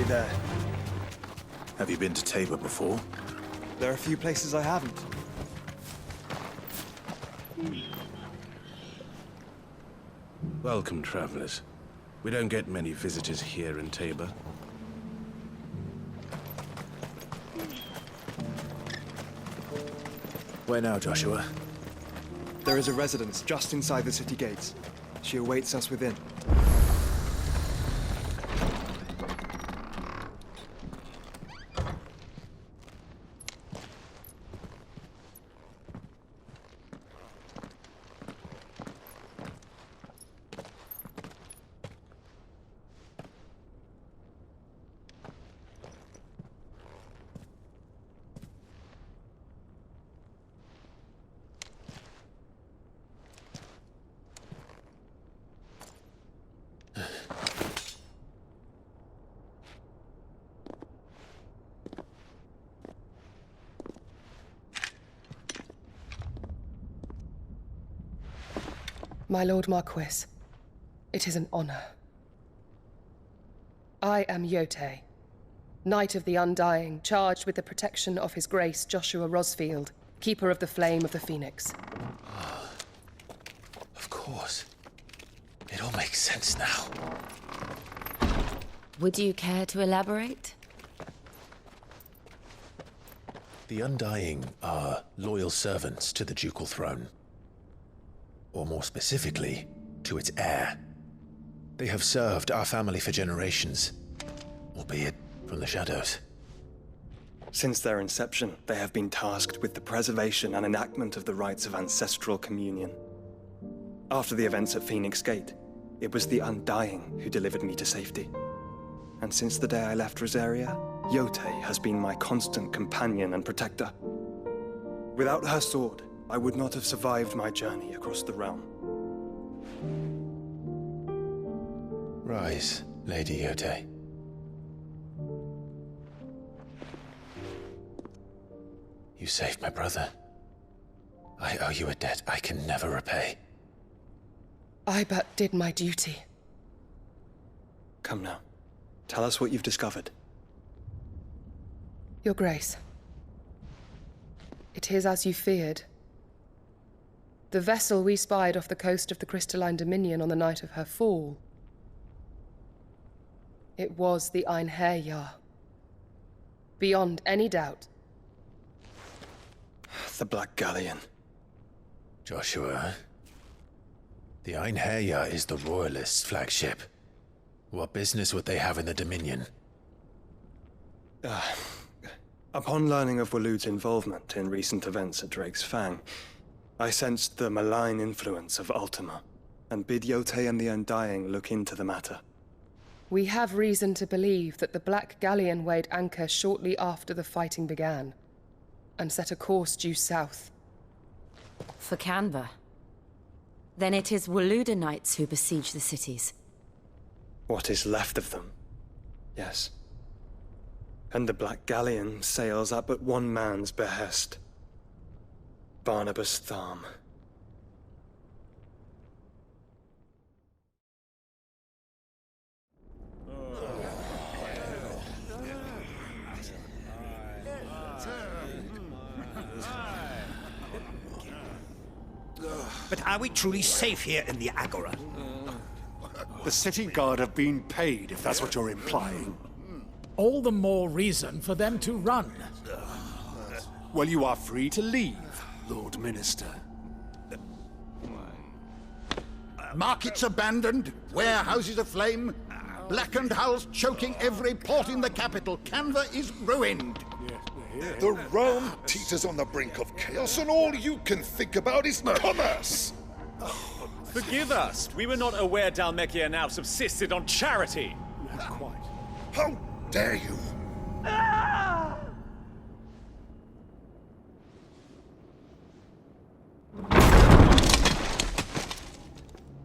nearly there. Have you been to Tabor before? There are a few places I haven't. Welcome, travelers. We don't get many visitors here in Tabor. Where now, Joshua? There is a residence just inside the city gates. She awaits us within. My Lord Marquis, it is an honor. I am Yote, Knight of the Undying, charged with the protection of His Grace Joshua Rosfield, Keeper of the Flame of the Phoenix. Of course. It all makes sense now. Would you care to elaborate? The Undying are loyal servants to the ducal throne. Or more specifically, to its heir. They have served our family for generations, albeit from the shadows. Since their inception, they have been tasked with the preservation and enactment of the rites of ancestral communion. After the events at Phoenix Gate, it was the Undying who delivered me to safety. And since the day I left Rosaria, Yote has been my constant companion and protector. Without her sword, I would not have survived my journey across the realm. Rise, Lady Yote. You saved my brother. I owe you a debt I can never repay. I but did my duty. Come now. Tell us what you've discovered. Your Grace. It is as you feared. The vessel we spied off the coast of the Crystalline Dominion on the night of her fall. It was the Einherjar. Beyond any doubt. The Black Galleon. Joshua, the Einherjar is the Royalists' flagship. What business would they have in the Dominion? Upon learning of Waloed's involvement in recent events at Drake's Fang, I sensed the malign influence of Ultima, and bid Yote and the Undying look into the matter. We have reason to believe that the Black Galleon weighed anchor shortly after the fighting began, and set a course due south. For Canva. Then it is Waloed knights who besiege the cities. What is left of them, yes. And the Black Galleon sails at but one man's behest. Barnabas Tharm. But are we truly safe here in the Agora? The city guard have been paid, if that's what you're implying. All the more reason for them to run. Well, you are free to leave, Lord Minister. Markets abandoned, warehouses aflame, blackened hulls choking every port in the capital. Canva is ruined. The realm teeters on the brink of chaos, and all you can think about is commerce! Forgive us! We were not aware Dhalmekia now subsisted on charity! Not quite. How dare you!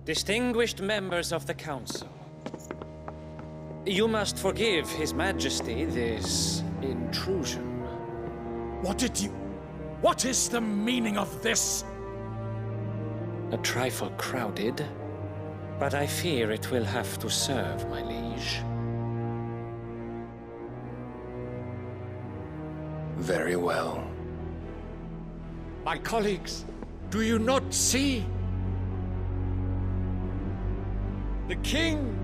Distinguished members of the Council, you must forgive His Majesty this intrusion. What is the meaning of this? A trifle crowded, but I fear it will have to serve, my liege. Very well. My colleagues, do you not see? The king!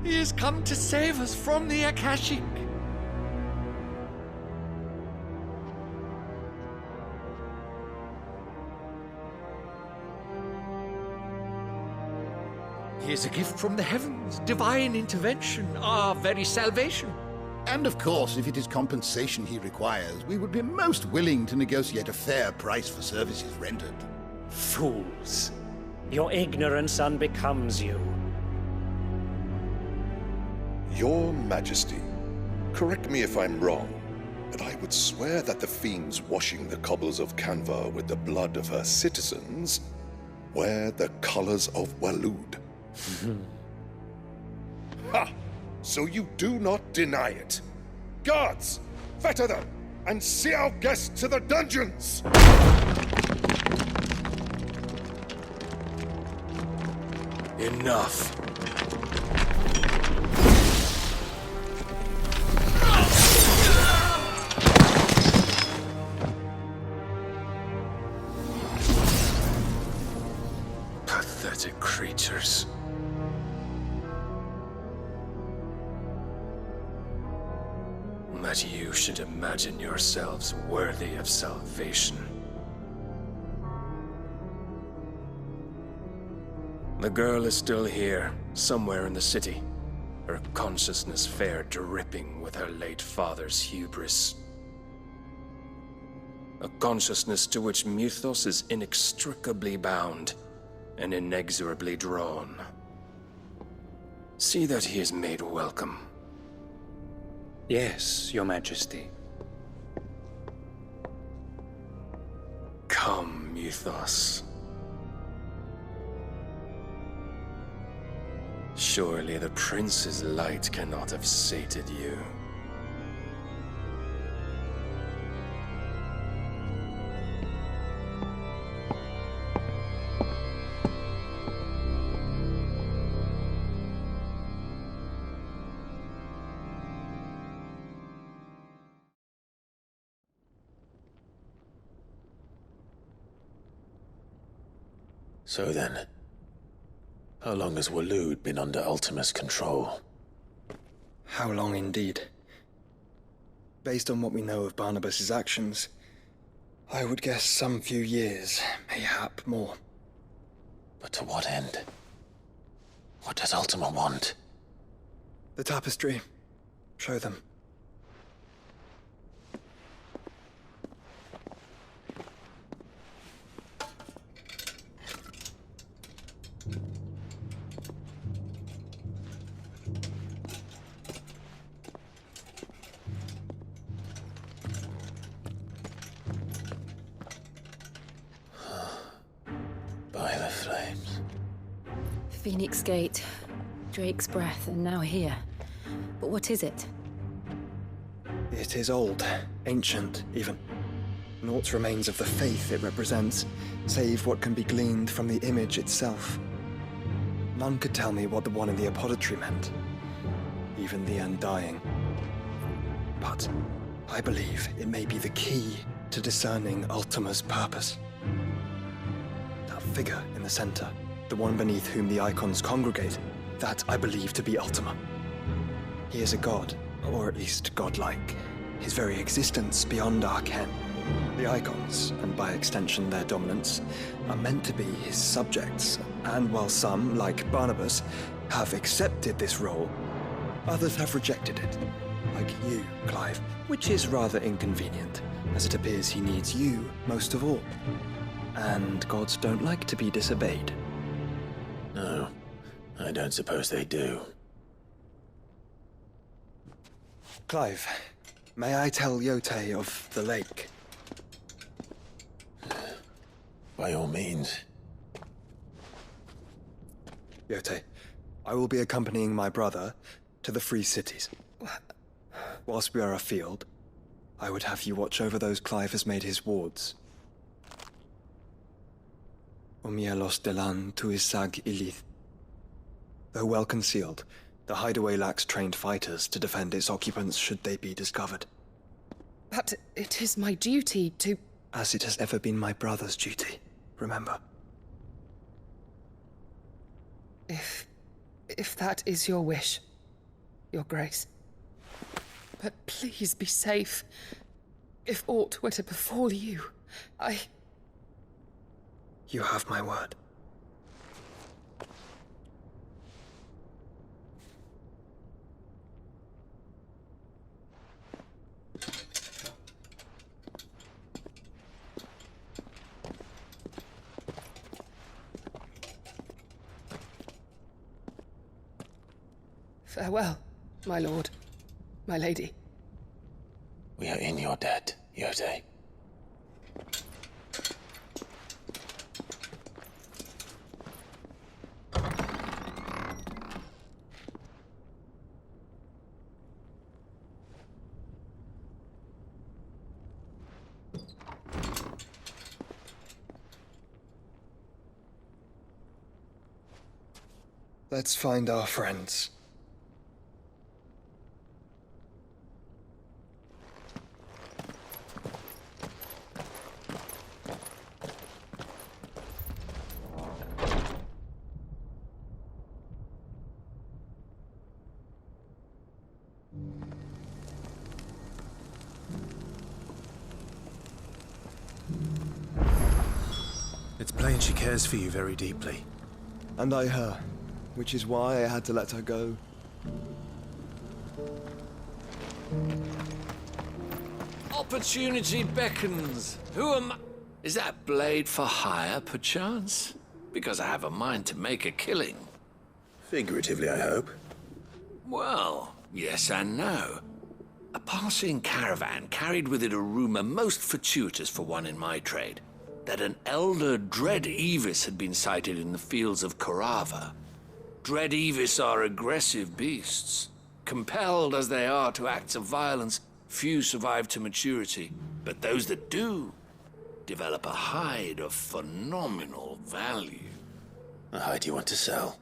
He has come to save us from the Akashic! He is a gift from the heavens, divine intervention, our very salvation. And of course, if it is compensation he requires, we would be most willing to negotiate a fair price for services rendered. Fools. Your ignorance unbecomes you. Your Majesty, correct me if I'm wrong, but I would swear that the fiends washing the cobbles of Canva with the blood of her citizens wear the colors of Waloed. Ha! So you do not deny it. Guards, fetter them, and see our guests to the dungeons! Enough. Pathetic creatures. That you should imagine yourselves worthy of salvation. The girl is still here, somewhere in the city, her consciousness fair dripping with her late father's hubris. A consciousness to which Mythos is inextricably bound and inexorably drawn. See that he is made welcome. Yes, Your Majesty. Come, Mythos. Surely the prince's light cannot have sated you. So then, how long has Waloed been under Ultima's control? How long indeed? Based on what we know of Barnabas's actions, I would guess some few years, mayhap more. But to what end? What does Ultima want? The tapestry. Show them. By the flames. Phoenix Gate, Drake's Breath, and now here. But what is it? It is old, ancient, even. Naught remains of the faith it represents, save what can be gleaned from the image itself. None could tell me what the one in the apothecary meant, even the Undying. But I believe it may be the key to discerning Ultima's purpose. That figure in the center, the one beneath whom the icons congregate, that I believe to be Ultima. He is a god, or at least godlike, his very existence beyond our ken. The icons, and by extension their dominance, are meant to be his subjects, and while some, like Barnabas, have accepted this role, others have rejected it, like you, Clive, which is rather inconvenient, as it appears he needs you most of all. And gods don't like to be disobeyed. No, I don't suppose they do. Clive, may I tell Yote of the lake? By all means. Yote, I will be accompanying my brother to the Free Cities. Whilst we are afield, I would have you watch over those Clive has made his wards. Omielos delan tuisag ilith. Though well concealed, the hideaway lacks trained fighters to defend its occupants should they be discovered. But it is my duty to... As it has ever been my brother's duty, remember. If that is your wish, Your Grace. But please be safe. If aught were to befall you, You have my word. Farewell, my lord, my lady. We are in your debt, Yode. Let's find our friends. It's plain she cares for you very deeply. And I her, which is why I had to let her go. Opportunity beckons. Who am I? Is that blade for hire, perchance? Because I have a mind to make a killing. Figuratively, I hope. Well, yes and no. A passing caravan carried with it a rumor most fortuitous for one in my trade, that an elder Dread Evis had been sighted in the fields of Korava. Dread Evis are aggressive beasts. Compelled as they are to acts of violence, few survive to maturity, but those that do develop a hide of phenomenal value. A hide you want to sell?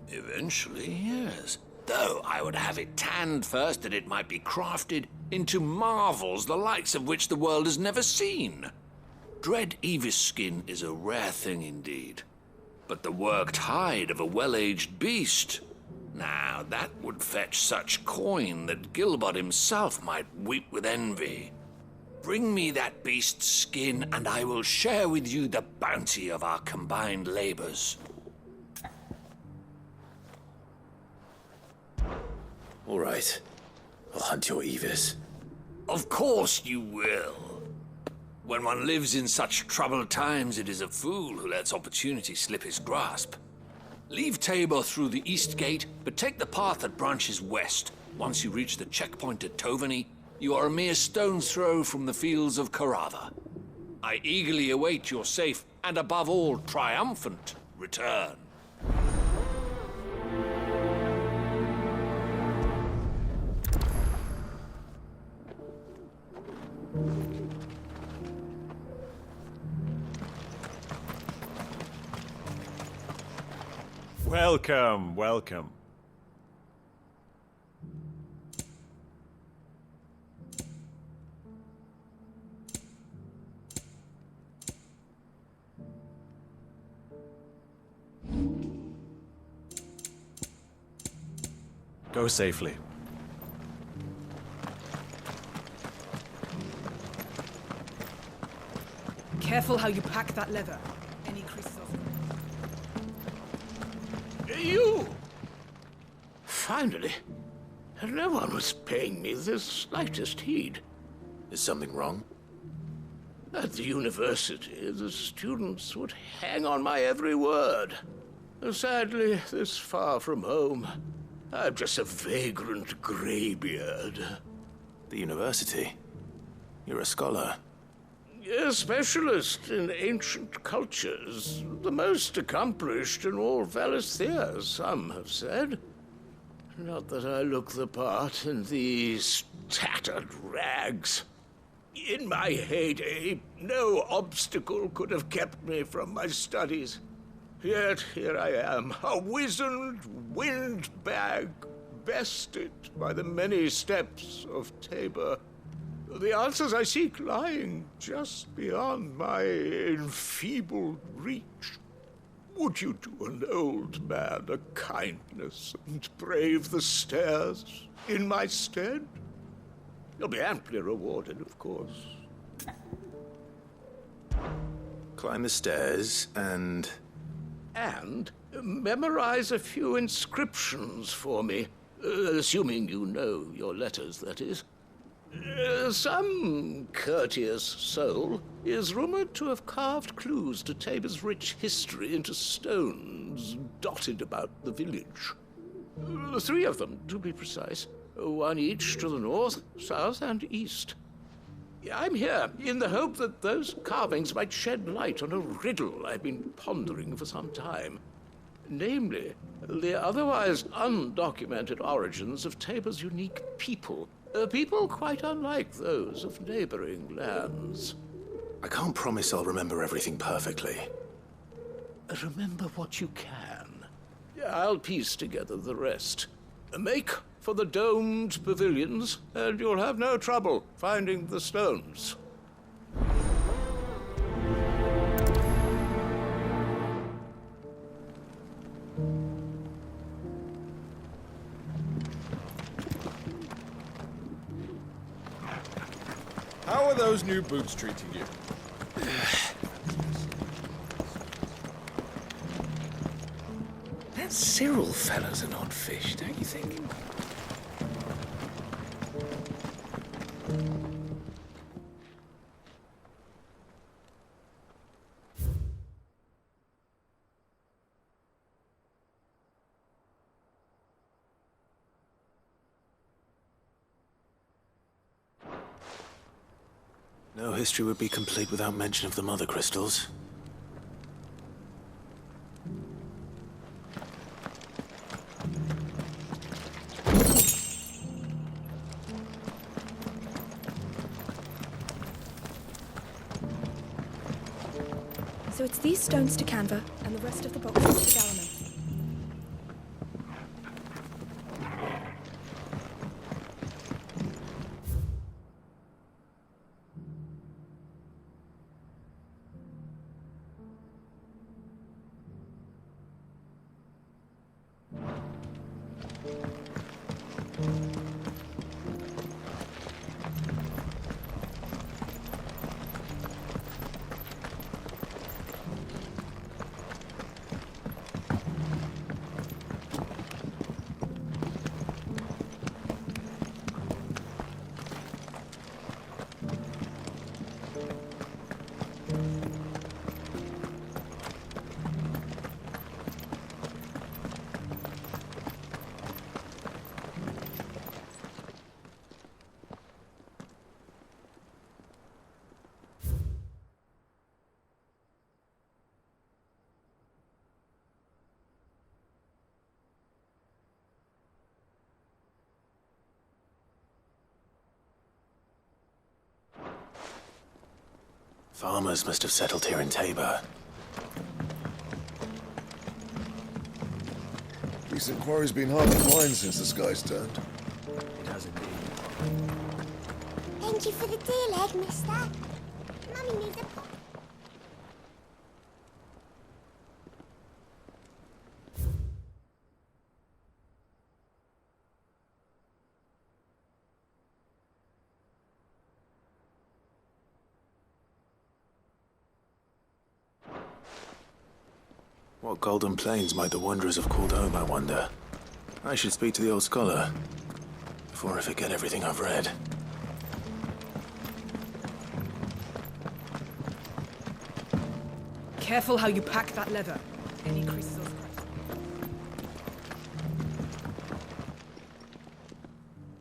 Eventually, yes. Though I would have it tanned first that it might be crafted into marvels the likes of which the world has never seen. Dread Evis skin is a rare thing indeed. But the worked hide of a well-aged beast, now that would fetch such coin that Gilbert himself might weep with envy. Bring me that beast's skin, and I will share with you the bounty of our combined labors. All right. I'll hunt your Evis. Of course you will. When one lives in such troubled times, it is a fool who lets opportunity slip his grasp. Leave Tabor through the east gate, but take the path that branches west. Once you reach the checkpoint at Tovany, you are a mere stone's throw from the fields of Korava. I eagerly await your safe, and above all, triumphant return. Welcome, welcome. Go safely. Careful how you pack that leather. Any creases of... You! Finally. No one was paying me the slightest heed. Is something wrong? At the university, the students would hang on my every word. Sadly, this far from home, I'm just a vagrant graybeard. The university? You're a scholar. A specialist in ancient cultures. The most accomplished in all Valisthea, some have said. Not that I look the part in these tattered rags. In my heyday, no obstacle could have kept me from my studies. Yet here I am, a wizened windbag, bested by the many steps of Tabor. The answers I seek lying just beyond my enfeebled reach. Would you do an old man a kindness and brave the stairs in my stead? You'll be amply rewarded, of course. Climb the stairs and... And memorize a few inscriptions for me. Assuming you know your letters, that is. Some courteous soul is rumored to have carved clues to Tabor's rich history into stones dotted about the village. 3 of them, to be precise. 1 each to the north, south, and east. I'm here in the hope that those carvings might shed light on a riddle I've been pondering for some time. Namely, the otherwise undocumented origins of Tabor's unique people. People quite unlike those of neighboring lands. I can't promise I'll remember everything perfectly. Remember what you can. I'll piece together the rest. Make for the domed pavilions, and you'll have no trouble finding the stones. How are those new boots treating you? That Cyril fellow's an odd fish, don't you think? No history would be complete without mention of the mother crystals. So it's these stones to Canva, and the rest of the boxes to Galliman. Farmers must have settled here in Tabor. Recent quarry's been hard to find since the skies turned. It has indeed. Thank you for the deal, egg, mister. Mummy needs a pop. What golden plains might the wanderers have called home, I wonder? I should speak to the old scholar before I forget everything I've read. Careful how you pack that leather. Any creases or scratches.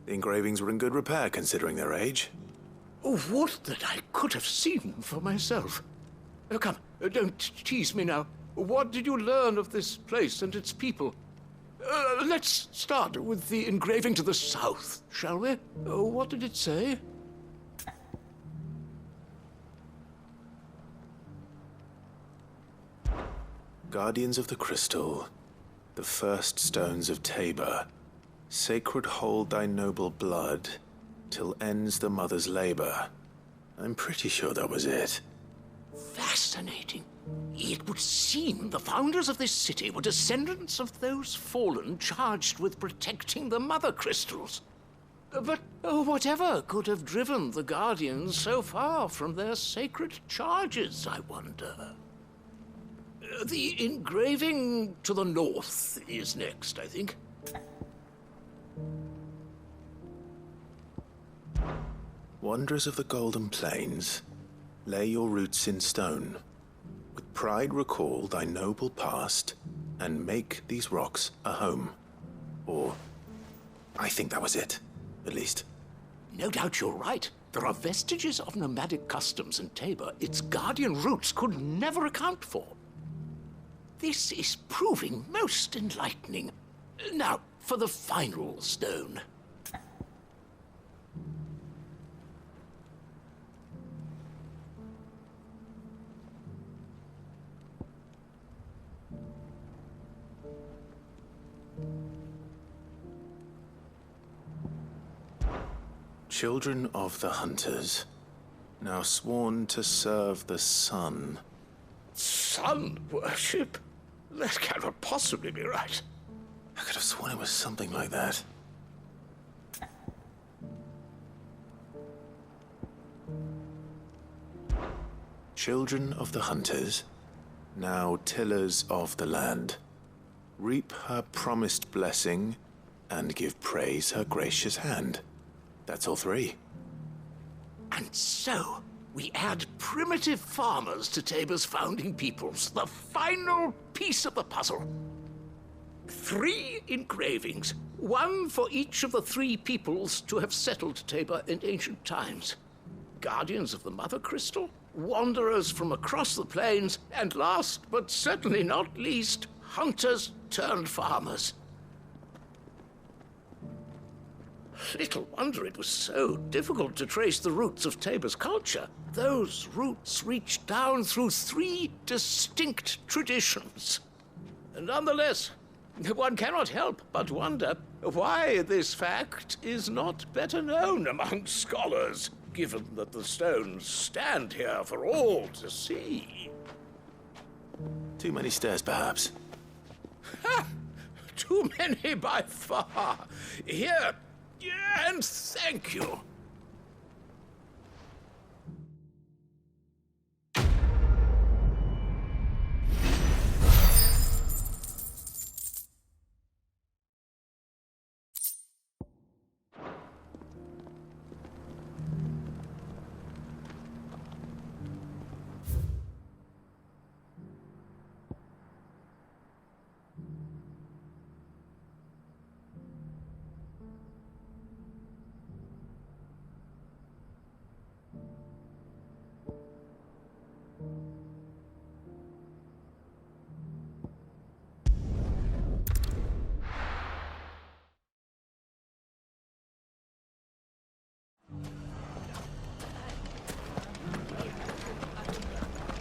The engravings were in good repair, considering their age. Oh, would that I could have seen for myself. Come, don't tease me now. What did you learn of this place and its people? Let's start with the engraving to the south, shall we? What did it say? Guardians of the Crystal, the first stones of Tabor, sacred hold thy noble blood, till ends the mother's labor. I'm pretty sure that was it. Fascinating. It would seem the founders of this city were descendants of those fallen charged with protecting the mother crystals. But whatever could have driven the Guardians so far from their sacred charges, I wonder? The engraving to the north is next, I think. Wanderers of the Golden Plains, lay your roots in stone. With pride recall thy noble past, and make these rocks a home. Or, I think that was it, at least. No doubt you're right. There are vestiges of nomadic customs in Tabor its Guardian roots could never account for. This is proving most enlightening. Now, for the final stone. Children of the Hunters, now sworn to serve the sun. Sun worship? That cannot possibly be right. I could have sworn it was something like that. Children of the Hunters, now tillers of the land, reap her promised blessing and give praise her gracious hand. That's all three. And so, we add primitive farmers to Tabor's founding peoples, the final piece of the puzzle. 3 engravings, one for each of the 3 peoples to have settled Tabor in ancient times. Guardians of the Mother Crystal, wanderers from across the plains, and last but certainly not least, hunters turned farmers. Little wonder it was so difficult to trace the roots of Tabor's culture. Those roots reach down through 3 distinct traditions. Nonetheless, one cannot help but wonder why this fact is not better known among scholars, given that the stones stand here for all to see. Too many stairs, perhaps. Ha! Too many by far. Here, and thank you.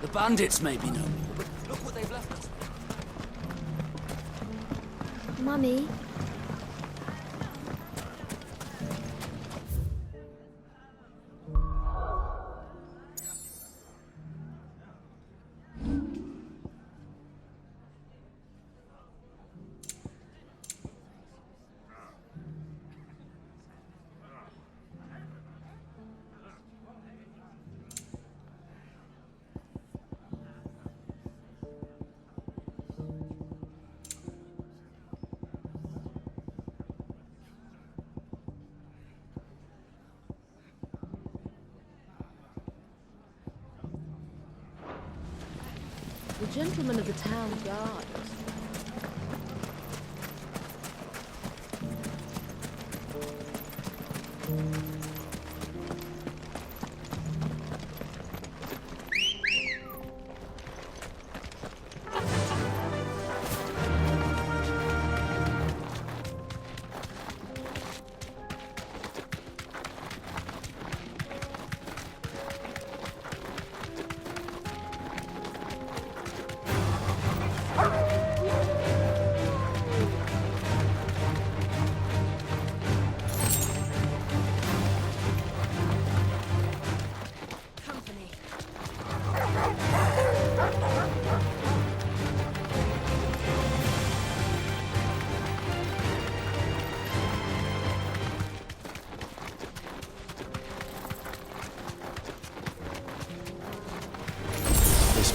The bandits may be no more, but look what they've left us. Mummy. The gentleman of the town guard.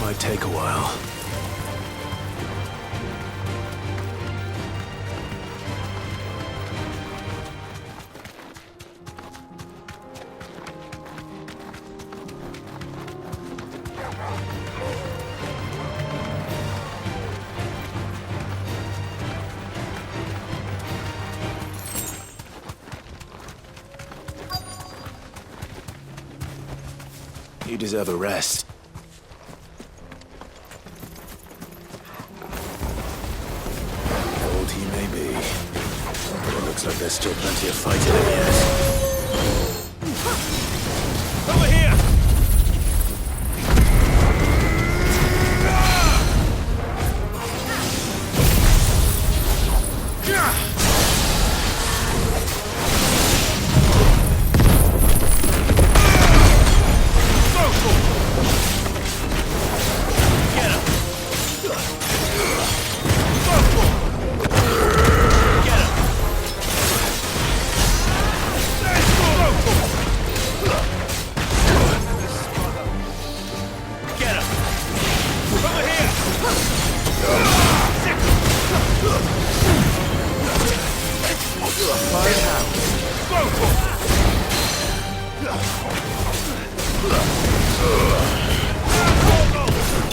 Might take a while. You deserve a rest. Cold he may be, but it looks like there's still plenty of fight in him yet. Over here!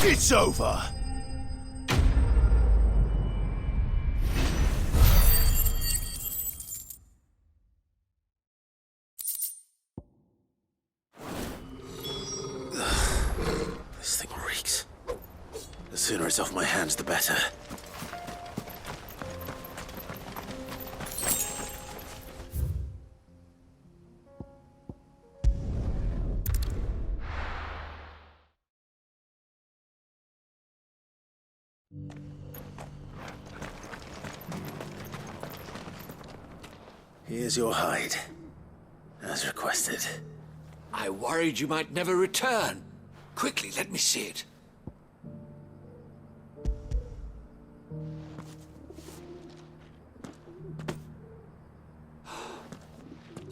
It's over! This thing reeks. The sooner it's off my hands, the better. Here's your hide, as requested. I worried you might never return. Quickly, let me see it.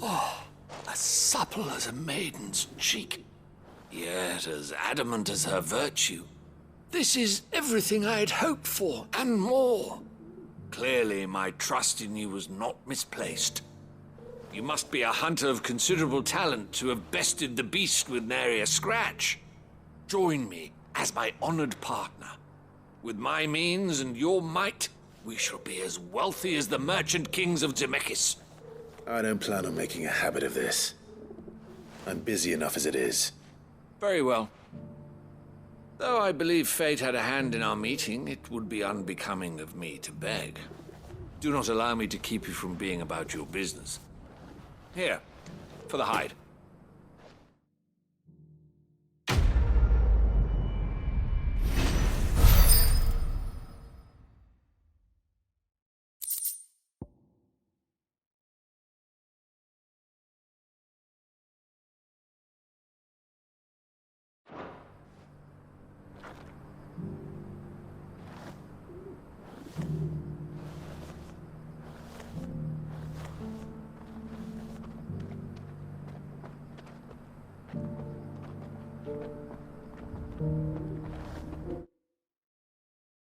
Oh, as supple as a maiden's cheek, yet as adamant as her virtue. This is everything I had hoped for, and more. Clearly, my trust in you was not misplaced. You must be a hunter of considerable talent to have bested the beast with nary a scratch. Join me as my honored partner. With my means and your might, we shall be as wealthy as the merchant kings of Zemeckis. I don't plan on making a habit of this. I'm busy enough as it is. Very well. Though I believe fate had a hand in our meeting, it would be unbecoming of me to beg. Do not allow me to keep you from being about your business. Here, for the hide.